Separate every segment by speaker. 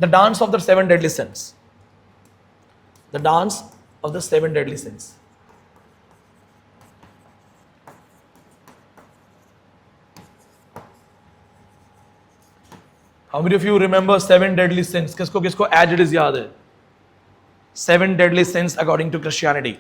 Speaker 1: The dance of the 7 deadly sins. The dance of the 7 deadly sins. How many of you remember 7 deadly sins? किसको किसको as it is याद है? 7 deadly sins according to Christianity.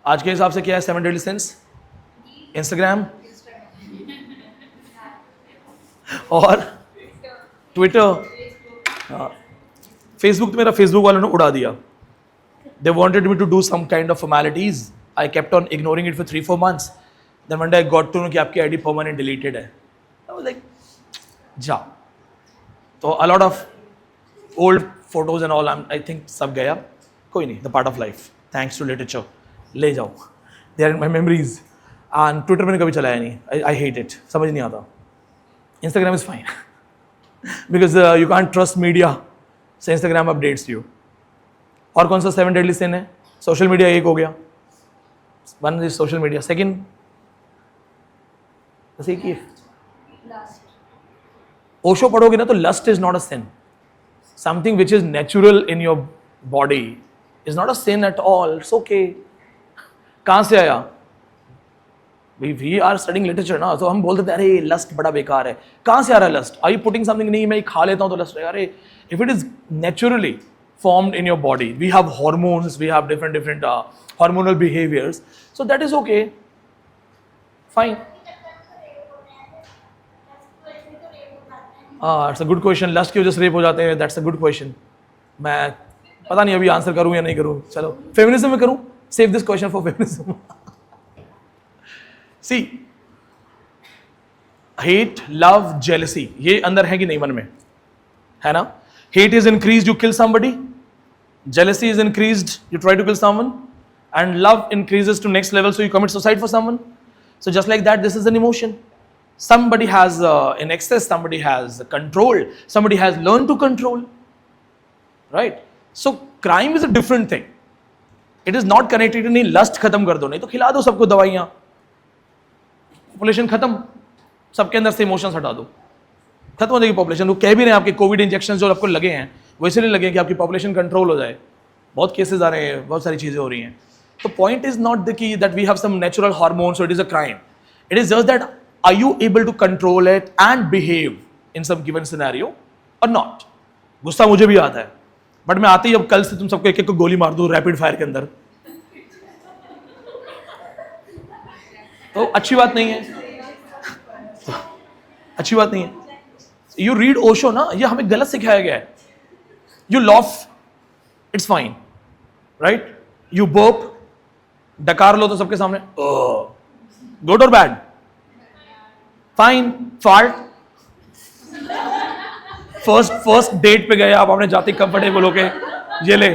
Speaker 1: आज के हिसाब से क्या है 7 deadly sins? Instagram और ट्विटर, फेसबुक तो मेरा फेसबुक वालों ने उड़ा दिया. They wanted me to do some kind of formalities. I kept on ignoring it for 3-4 months. Then one day I got to know कि आपकी आईडी परमानेंट डिलीटेड है. आई वाज लाइक जा. तो a lot of old photos and all I think सब गया. कोई नहीं, the part of life. Thanks to literature. ले जाओ, they are in my memories. And Twitter मैंने कभी चलाया नहीं. आई हेट इट, समझ नहीं आता. Instagram is fine because you can't trust media, so Instagram updates you. और कौन सा 7 deadly sin है? सोशल मीडिया एक हो गया. One is social media. Second बस एक ही है. ओशो पढ़ोगे ना तो lust is not a sin. Something which is natural in your body is not a sin at all. It's okay. कहाँ से आया? वी आर स्टडिंग लिटरेचर ना, तो हम बोलते थे अरे लस्ट बड़ा बेकार है. कहाँ से आ रहा है lust? Are you putting something? नहीं, मैं खा लेता हूँ तो लस्ट है. अरे if it is naturally formed in your body, we have hormones, we have different hormonal behaviors, so that is okay, fine. It's a good question. lust की वजह से रेप हो जाते हैं. that's a good question. मैं पता नहीं अभी आंसर करूँ या नहीं करूँ. चलो फेमिनिज्म में करूँ. save this question for feminism. See, hate, love, jealousy, ये अंदर है कि नहीं मन में? है ना? Hate is increased, you kill somebody. Jealousy is increased, you try to kill someone. And love increases to next level, so you commit suicide for someone. So just like that, this is an emotion. Somebody has in excess, somebody has control, somebody has learned to control. Right? So crime is a different thing. It is not connected to नहीं lust खत्म कर दो, नहीं तो खिला दो सबको दवाइयाँ. पॉपुलेशन खत्म, सबके अंदर से इमोशंस हटा दो, खत्म हो जाएगी पॉपुलेशन. वो कह भी रहे हैं आपके कोविड इंजेक्शन जो आपको लगे हैं वो इसलिए लगे कि आपकी पॉपुलेशन कंट्रोल हो जाए. बहुत केसेस आ रहे हैं, बहुत सारी चीज़ें हो रही हैं. तो point is not the key that we have some natural hormone so it is a crime. It is just that are you able to control it and behave in some given scenario और not. गुस्सा मुझे भी आता है, but मैं आते ही अब कल से तुम सबको एक एक को गोली मार दूँ रैपिड फायर के अंदर, तो अच्छी बात नहीं है. अच्छी बात नहीं है. यू रीड ओशो ना, ये हमें गलत सिखाया गया है. You laugh, it's fine, right? You burp, डकार लो तो सबके सामने, गुड और bad? Fine. Fart, first date पे गए आप, आपने जाते कंफर्टेबल होके ये ले.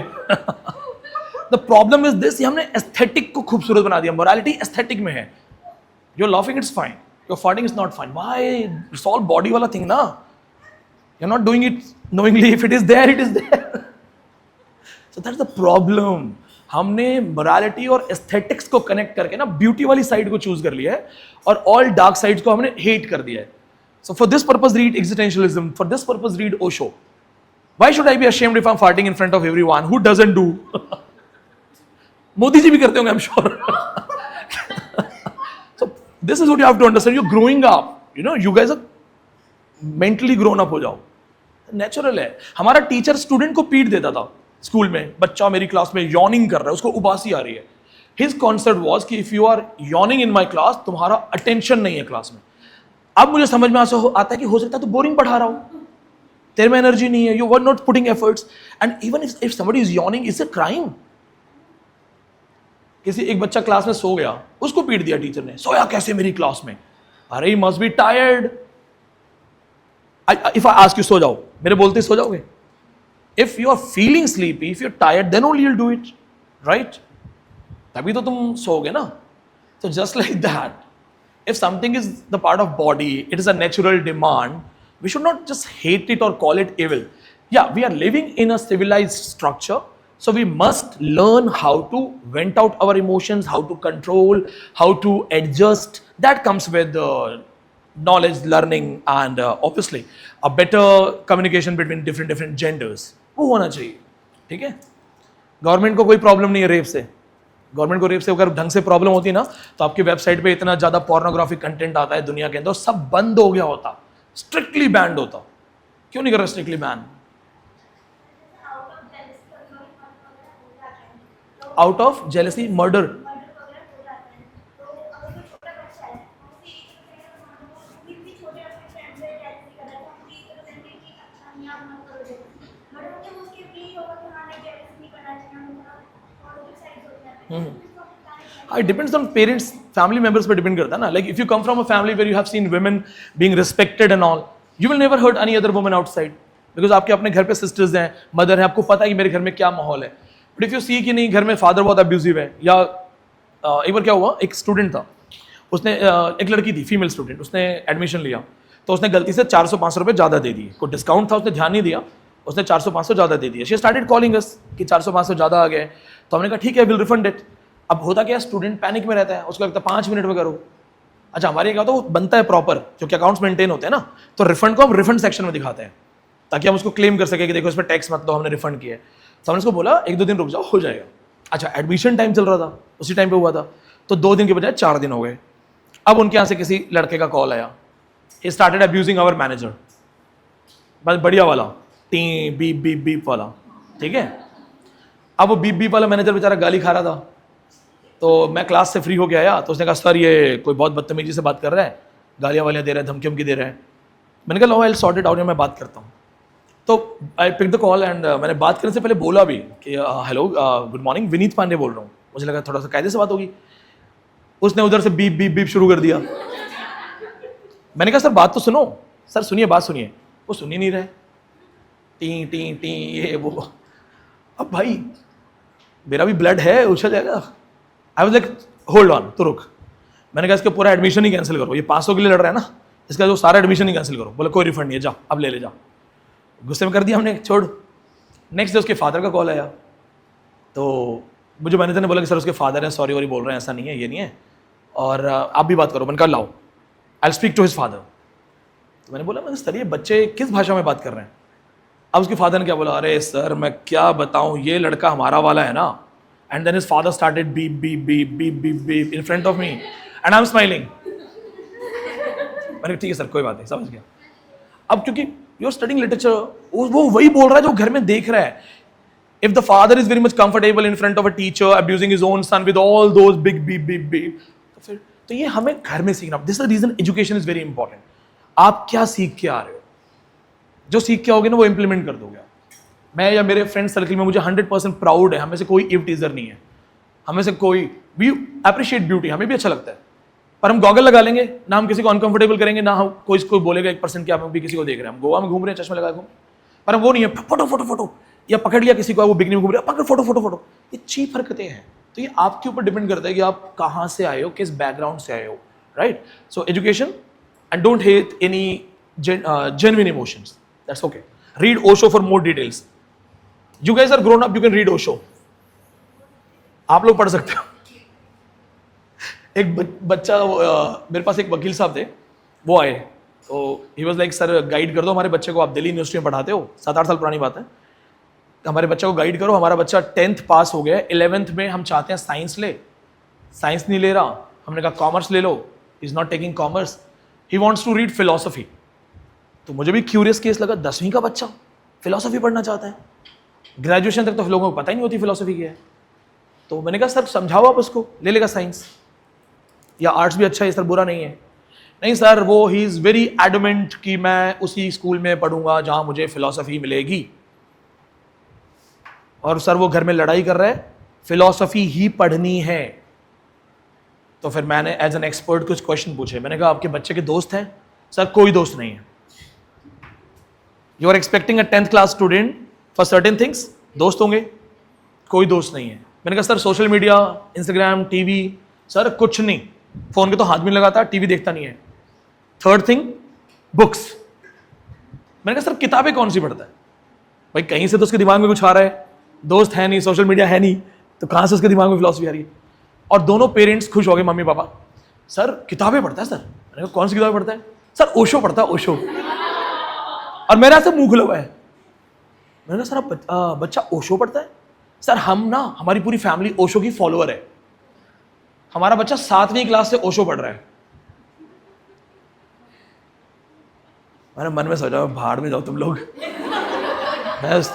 Speaker 1: द प्रॉब्लम इज दिस, हमने एस्थेटिक को खूबसूरत बना दिया. मोरालिटी एस्थेटिक में है. You're laughing, it's fine. You're farting, it's not fine. Why? It's all body wala thing, na? You're not doing it knowingly. If it is there, it is there. So that's the problem. हमने morality और aesthetics को connect करके ना beauty वाली side को choose कर लिया है और all dark sides को हमने hate कर दिया है. So for this purpose, read existentialism. For this purpose, read Osho. Why should I be ashamed if I'm farting in front of everyone? Who doesn't do? Modi ji भी करते होंगे, I'm sure. This is what you have to understand. You're growing up. You know, you guys are mentally grown up हो जाओ. Natural है. हमारा teacher student को पीट देता था स्कूल में. बच्चा मेरी क्लास में यॉर्निंग कर रहा है, उसको उबासी आ रही है. His concept was कि if you are yawning in my class, तुम्हारा अटेंशन नहीं है क्लास में. अब मुझे समझ में आता है कि हो सकता है तो बोरिंग पढ़ा रहा हूँ, तेरे में एनर्जी नहीं है, you were not putting efforts. And even if somebody is yawning, it's a crime. किसी एक बच्चा क्लास में सो गया, उसको पीट दिया टीचर ने. सोया कैसे मेरी क्लास में? अरे he must be tired. If I ask you सो जाओ, मेरे बोलते सो जाओगे? If you are feeling sleepy, if you're tired, then only you'll do it, right? तभी तो तुम सोओगे ना. So just like that, if something is the part of body, it is a natural demand. We should not just hate it or call it evil. Yeah, we are living in a civilized structure. So we must learn how to vent out our emotions, how to control, how to adjust. That comes with knowledge, learning, and obviously a better communication between different genders, वो होना चाहिए. ठीक है. Government को कोई problem नहीं है rape से. गवर्नमेंट को रेप से अगर ढंग से प्रॉब्लम होती ना तो आपकी वेबसाइट पे इतना ज्यादा पोर्नोग्राफिक कंटेंट आता है दुनिया के अंदर, सब बंद हो गया होता, स्ट्रिक्टली बैंड होता. क्यों नहीं कर रहा strictly ban? Out of jealousy murder. It depends on parents, family members पे depend करता है ना. Like if you come from a family where you have seen women being respected and all, you will never hurt any other woman outside because आपके अपने घर पे sisters हैं, mother है, आपको पता है कि मेरे घर में क्या माहौल है. But if you see कि नहीं घर में father बहुत abusive है, या एक बार क्या हुआ, एक स्टूडेंट था, उसने एक लड़की थी फीमेल स्टूडेंट, उसने एडमिशन लिया तो उसने गलती से 400-500 रुपये ज़्यादा दे दिए. कोई डिस्काउंट था, उसने ध्यान नहीं दिया, उसने 400-500 ज़्यादा दे दिया. शी स्टार्टेड कॉलिंग अस कि 400-500 ज़्यादा आ गए. तो हमने कहा ठीक है, विल रिफंड इट. अब होता क्या, स्टूडेंट पैनिक में रहता है, उसको लगता है 5 मिनट में करो. अच्छा, हमारे क्या होता है, वो बनता है प्रॉपर, क्योंकि अकाउंट्स मेंटेन होते हैं ना, तो रिफंड को हम रिफंड सेक्शन में दिखाते हैं ताकि हम उसको क्लेम कर सके कि देखो इसमें टैक्स मत दो, हमने रिफंड किया है. तो हमने उसको बोला 1-2 दिन रुक जाओ, हो जाएगा. अच्छा, एडमिशन टाइम चल रहा था, उसी टाइम पे हुआ था, तो 2 दिन के बजाय 4 दिन हो गए. अब उनके यहाँ से किसी लड़के का कॉल आया, he started abusing our manager, बस बढ़िया वाला टी बीप बीप बीप वाला. ठीक है. अब वो बीप बीप वाला मैनेजर बेचारा गाली खा रहा था. तो मैं क्लास से फ्री हो गया आया, तो उसने कहा सर ये कोई बहुत बदतमीजी से बात कर रहा है, गालियाँ वालियाँ दे रहा है, धमकी उमकी दे रहा है. मैंने कहा लो, I will sort it out, मैं बात करता हूँ. तो I pick the call and मैंने बात करने से पहले बोला भी कि hello good morning, Vineet Pandey बोल रहा हूँ. मुझे लगा थोड़ा सा कायदे से बात होगी. उसने उधर से बीप बीप बीप शुरू कर दिया. मैंने कहा सर बात तो सुनो, सर सुनिए, बात सुनिए. वो सुन ही नहीं रहे, टी टी टी ये वो. अब भाई मेरा भी ब्लड है, उछल जाएगा. I was like hold on, तो रुक. मैंने कहा इसका पूरा एडमिशन ही कैंसिल करो, ये 500 के लिए लड़ रहा है ना, इसका जो सारा एडमिशन ही कैंसिल करो. बोले कोई रिफंड नहीं है, जा अब ले जा. गुस्से में कर दिया हमने, छोड़. नेक्स्ट डे उसके फादर का कॉल आया, तो मुझे मैनेजर ने बोला कि सर उसके फादर हैं, सॉरी वॉरी बोल रहे हैं, ऐसा नहीं है, ये नहीं है, और आप भी बात करो. मैंने कहा लाओ, I will speak to his father. तो मैंने बोला सर ये बच्चे किस भाषा में बात कर रहे हैं. अब उसके फादर ने क्या बोला, अरे सर मैं क्या बताऊं, ये लड़का हमारा वाला है ना. And then his father started beep beep beep beep beep beep in front of me and I am smiling. मैंने ठीक है सर कोई बात नहीं, समझ गया. अब क्योंकि यू आर स्टडिंग लिटरेचर, वो वही बोल रहा है जो घर में देख रहा है. If the father is very much comfortable in front of a teacher abusing his own son with all those big beep beep beep, तो फिर तो ये हमें घर में सीखना. This is the reason education is very important. आप क्या सीख के आ रहे हो, जो सीख के आओगे ना वो इंप्लीमेंट कर दोगे. मैं या मेरे फ्रेंड सर्कल में मुझे 100% प्राउड है, हमें से कोई इव टीजर नहीं है, हमें से कोई, वी अप्रिशिएट ब्यूटी, हमें भी अच्छा लगता है. पर हम गॉगल लगा लेंगे ना, हम किसी को अनकंफर्टेबल करेंगे ना, हम कोई बोलेगा 1% कि आप भी किसी को देख रहे हैं. हम गोवा में घूम रहे हैं, चश्मा लगा घूम, पर हम वो नहीं है फोटो फोटो फोटो, या पकड़ लिया किसी को वो बिकनी में घूम रहे पकड़ फोटो फोटो फोटो. ये चीप हरकतें हैं. तो ये आपके ऊपर डिपेंड करता है कि आप कहाँ से आए हो, किस बैकग्राउंड से आए हो. Right. So education and don't hate any genuine emotions. That's okay. Read Osho for more details. You guys are grown up, you can read Osho. आप लोग पढ़ सकते हो. एक बच्चा मेरे पास एक वकील साहब थे, वो आए तो he was like sir guide कर दो हमारे बच्चे को, आप दिल्ली यूनिवर्सिटी में पढ़ाते हो, 7-8 साल पुरानी बात है. हमारे बच्चे को गाइड करो. हमारा बच्चा 10th पास हो गया, 11th में हम चाहते हैं साइंस ले, साइंस नहीं ले रहा. हमने कहा कॉमर्स ले लो, is not taking commerce, he wants to read philosophy. तो मुझे भी क्यूरियस केस लगा, 10वीं का बच्चा फिलोसफी पढ़ना चाहता है. ग्रेजुएशन तक तो लोगों को पता ही नहीं होती फिलोसफी क्या है. तो मैंने कहा सर समझाओ आप उसको, ले लेगा साइंस या आर्ट्स भी अच्छा है सर, बुरा नहीं है. नहीं सर वो ही इज़ वेरी एडमेंट कि मैं उसी स्कूल में पढ़ूंगा जहां मुझे फिलोसफी मिलेगी. और सर वो घर में लड़ाई कर रहा है, फिलोसफी ही पढ़नी है. तो फिर मैंने एज एन एक्सपर्ट कुछ क्वेश्चन पूछे. मैंने कहा आपके बच्चे के दोस्त हैं? सर कोई दोस्त नहीं है. You are expecting a 10th class student for certain things, दोस्त होंगे? कोई दोस्त नहीं है. मैंने कहा sir social media, Instagram, TV? Sir कुछ नहीं, फोन के तो हाथ भी नहीं लगाता, टीवी देखता नहीं है. Third thing books. मैंने कहा सर किताबें कौन सी पढ़ता है? भाई कहीं से तो उसके दिमाग में कुछ आ रहा है, दोस्त है नहीं, सोशल मीडिया है नहीं, तो कहाँ से उसके दिमाग में फिलॉसफी आ रही है? और दोनों पेरेंट्स खुश हो गए, मम्मी पापा. सर किताबें पढ़ता है सर. मैंने कहा कौन सी किताबें पढ़ता है? सर ओशो पढ़ता है, ओशो। और मेरा ऐसे मुंह खुला हुआ है। मैंने कहा सर बच्चा ओशो पढ़ता है? सर हम ना, हमारी पूरी फैमिली ओशो की फॉलोअर है, हमारा बच्चा 7वीं क्लास से ओशो पढ़ रहा है। मैंने मन में सोचा भाड़ में जाओ तुम लोग,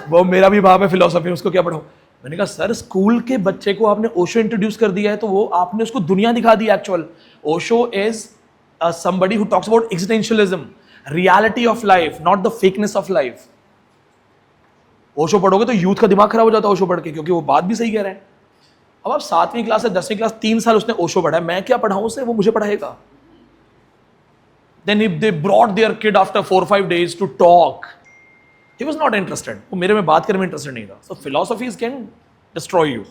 Speaker 1: वो मेरा भी बाप है फिलोसफी, उसको क्या पढ़ाऊं। मैंने कहा सर स्कूल के बच्चे को आपने ओशो इंट्रोड्यूस कर दिया है तो वो आपने उसको दुनिया दिखा दी। Actual Osho is somebody who talks about existentialism, reality of life, not the fakeness of life. Osho पढ़ोगे तो यूथ का दिमाग खराब हो जाता है ओशो पढ़ के, क्योंकि वो बात भी सही कह रहे हैं। अब आप 7वीं क्लास से 10वीं क्लास 3 साल उसने ओशो पढ़ा है, मैं क्या पढ़ाऊं उसे, वो मुझे पढ़ाएगा। Then if they brought their kid after 4-5 days to talk, he was not interested. वो मेरे में बात करने में इंटरेस्टेड नहीं था। So philosophies can destroy you.